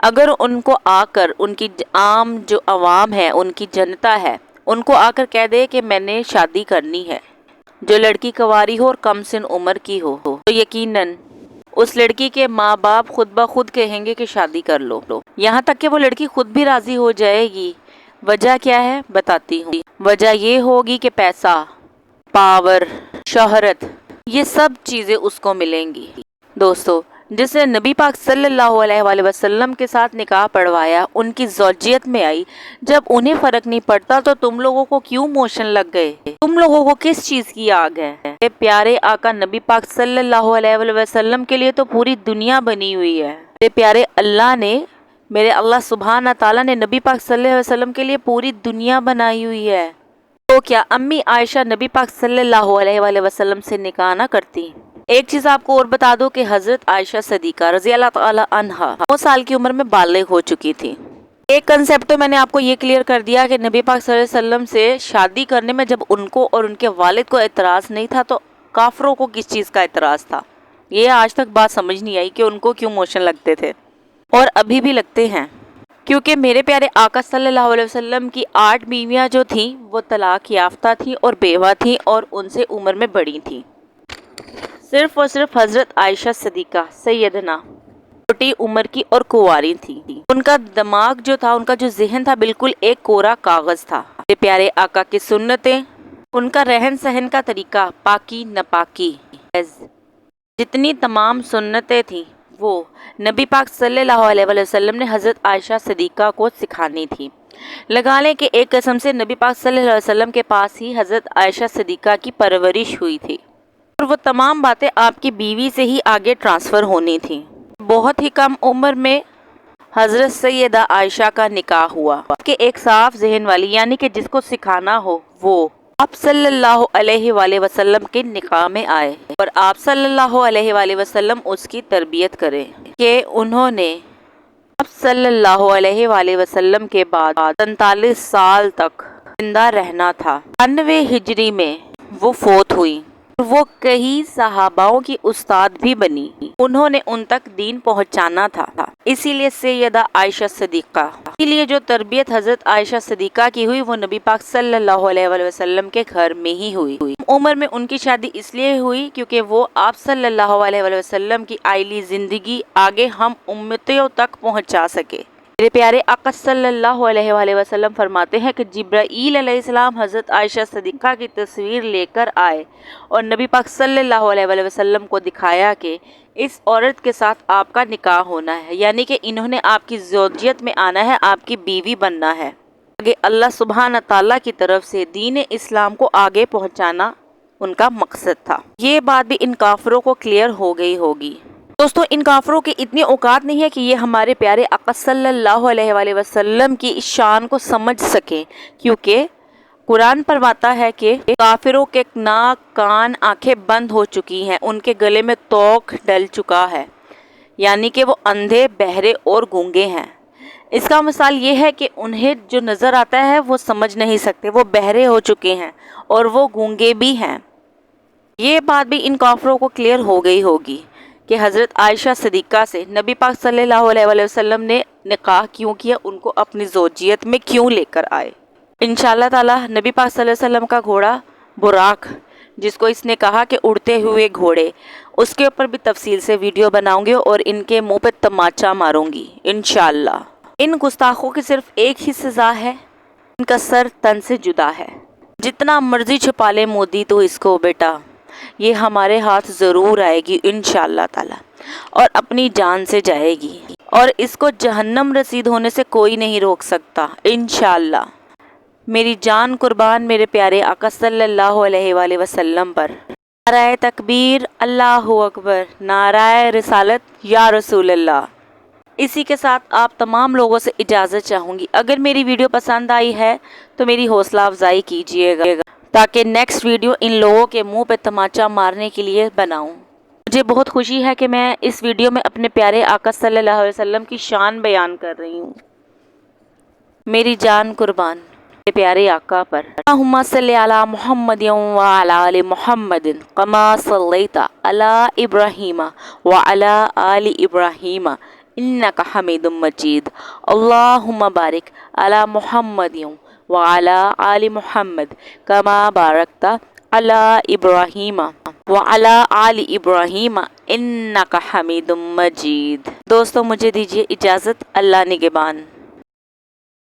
اگر ان کو آ کر ان کی عام جو عوام ہے، ان کی جنتا ہے، ان کو آ کر کہہ دے کہ میں نے شادی کرنی ہے، جو لڑکی کنواری ہو اور کم سن عمر کی ہو، تو یقیناً اس لڑکی کے ماں باپ خود بخود کہیں گے کہ شادی کر لو، یہاں تک کہ وہ لڑکی خود بھی راضی ہو جائے گی۔ وجہ کیا ہے بتاتی ہوں۔ وجہ یہ ہوگی کہ پیسہ، پاور، شہرت، یہ سب چیزیں اس کو ملیں گی۔ دوستو، جس نے نبی پاک صلی اللہ علیہ وآلہ وسلم کے ساتھ نکاح پڑھوایا، ان کی زوجیت میں آئی، جب انہیں فرق نہیں پڑتا تو تم لوگوں کو کیوں موشن لگ گئے؟ تم لوگوں کو کس چیز کی آگ ہے؟ اے پیارے آقا نبی پاک صلی اللہ علیہ وآلہ وسلم کے لیے تو پوری دنیا بنی ہوئی ہے۔ اے پیارے اللہ نے، میرے اللہ سبحانہ تعالیٰ نے نبی پاک صلی اللہ علیہ وسلم کے لیے پوری دنیا بنائی ہوئی ہے، تو کیا امی عائشہ نبی پاک صلی اللہ علیہ وآلہ وسلم سے نکاح نہ کرتی؟ ایک چیز آپ کو اور بتا دو کہ حضرت عائشہ صدیقہ رضی اللہ تعالی عنہا 9 سال کی عمر میں بالغ ہو چکی تھی۔ ایک کنسیپٹ تو میں نے آپ کو یہ کلیئر کر دیا کہ نبی پاک صلی اللہ علیہ وسلم سے شادی کرنے میں جب ان کو اور ان کے والد کو اعتراض نہیں تھا تو کافروں کو کس چیز کا اعتراض تھا؟ یہ آج تک بات سمجھ نہیں آئی کہ ان کو کیوں موشن لگتے تھے، اور ابھی بھی لگتے ہیں، کیونکہ میرے پیارے آقا صلی اللہ علیہ وسلم کی 8 بیویاں جو تھیں وہ طلاق یافتہ تھیں اور بیوہ تھیں اور ان سے عمر میں بڑی تھیں۔ صرف اور صرف حضرت عائشہ صدیقہ سیدنا چھوٹی عمر کی اور کنواری تھی۔ ان کا دماغ جو تھا، ان کا جو ذہن تھا، بالکل ایک کورا کاغذ تھا۔ میرے پیارے آقا کی سنتیں، ان کا رہن سہن کا طریقہ، پاکی نپاکی، جتنی تمام سنتیں تھیں وہ نبی پاک صلی اللہ علیہ وآلہ وسلم نے حضرت عائشہ صدیقہ کو سکھانی تھی۔ لگا لیں کہ ایک قسم سے نبی پاک صلی اللہ علیہ وسلم کے پاس ہی حضرت عائشہ صدیقہ کی پرورش ہوئی تھی، اور وہ تمام باتیں آپ کی بیوی سے ہی آگے ٹرانسفر ہونی تھیں۔ بہت ہی کم عمر میں حضرت سیدہ عائشہ کا نکاح ہوا کہ ایک صاف ذہن والی، یعنی کہ جس کو سکھانا ہو وہ آپ صلی اللہ علیہ وآلہ وسلم کے نکاح میں آئے اور آپ صلی اللہ علیہ وآلہ وسلم اس کی تربیت کریں، کہ انہوں نے آپ صلی اللہ علیہ وآلہ وسلم کے بعد 47 سال تک زندہ رہنا تھا۔ 92 ہجری میں وہ فوت ہوئی، وہ کئی صحاباؤں کی استاد بھی بنی، انہوں نے ان تک دین پہنچانا تھا، اسی لیے سیدہ عائشہ صدیقہ، اسی لیے جو تربیت حضرت عائشہ صدیقہ کی ہوئی وہ نبی پاک صلی اللہ علیہ وآلہ وسلم کے گھر میں ہی ہوئی۔ عمر میں ان کی شادی اس لیے ہوئی کیونکہ وہ آپ صلی اللہ علیہ وآلہ وسلم کی آئلی زندگی آگے ہم امتیوں تک پہنچا سکے۔ میرے پیارے آقا صلی اللہ علیہ وآلہ وسلم فرماتے ہیں کہ جبرائیل علیہ السلام حضرت عائشہ صدیقہ کی تصویر لے کر آئے اور نبی پاک صلی اللہ علیہ وآلہ وسلم کو دکھایا کہ اس عورت کے ساتھ آپ کا نکاح ہونا ہے، یعنی کہ انہوں نے آپ کی زوجیت میں آنا ہے، آپ کی بیوی بننا ہے۔ آگے اللہ سبحانہ تعالیٰ کی طرف سے دین اسلام کو آگے پہنچانا ان کا مقصد تھا۔ یہ بات بھی ان کافروں کو کلیئر ہو گئی ہوگی۔ دوستو، ان کافروں کی اتنی اوقات نہیں ہے کہ یہ ہمارے پیارے آقا صلی اللہ علیہ وآلہ وسلم کی اس شان کو سمجھ سکیں، کیونکہ قرآن فرماتا ہے کہ کافروں کے ناک، کان، آنکھیں بند ہو چکی ہیں، ان کے گلے میں توق ڈل چکا ہے، یعنی کہ وہ اندھے، بہرے اور گونگے ہیں۔ اس کا مثال یہ ہے کہ انہیں جو نظر آتا ہے وہ سمجھ نہیں سکتے، وہ بہرے ہو چکے ہیں اور وہ گونگے بھی ہیں۔ یہ بات بھی ان کافروں کو کلیئر ہو گئی ہوگی کہ حضرت عائشہ صدیقہ سے نبی پاک صلی اللہ علیہ وآلہ وسلم نے نکاح کیوں کیا، ان کو اپنی زوجیت میں کیوں لے کر آئے۔ انشاءاللہ تعالی نبی پاک صلی اللہ علیہ وسلم کا گھوڑا براق، جس کو اس نے کہا کہ اڑتے ہوئے گھوڑے، اس کے اوپر بھی تفصیل سے ویڈیو بناؤں گی اور ان کے منہ پہ تماچا ماروں گی انشاءاللہ۔ ان گستاخوں کی صرف ایک ہی سزا ہے، ان کا سر تن سے جدا ہے۔ جتنا مرضی چھپا لے مودی تو اس کو بیٹا، یہ ہمارے ہاتھ ضرور آئے گی انشاءاللہ تعالی، اور اپنی جان سے جائے گی، اور اس کو جہنم رسید ہونے سے کوئی نہیں روک سکتا انشاءاللہ۔ میری جان قربان میرے پیارے آقا صلی اللہ علیہ وآلہ وسلم پر۔ نعرہ تکبیر، اللہ اکبر، نعرہ رسالت یا رسول اللہ۔ اسی کے ساتھ آپ تمام لوگوں سے اجازت چاہوں گی، اگر میری ویڈیو پسند آئی ہے تو میری حوصلہ افزائی کیجیے گا تاکہ نیکسٹ ویڈیو ان لوگوں کے منہ پہ تماچا مارنے کے لیے بناؤں۔ مجھے بہت خوشی ہے کہ میں اس ویڈیو میں اپنے پیارے آقا صلی اللہ علیہ وسلم کی شان بیان کر رہی ہوں۔ میری جان قربان میرے پیارے آقا پر۔ اللہم صلی علی محمد وعلی آل محمد کما صلیت علی ابراہیم وعلی آل ابراہیم إنك حميد مجيد اللهم بارك على محمد وعلى آل محمد كما باركت على إبراہیم وعلى آل ابراہیم انک حمید مجید۔ دوستو مجھے دیجیے اجازت، اللہ نگہبان۔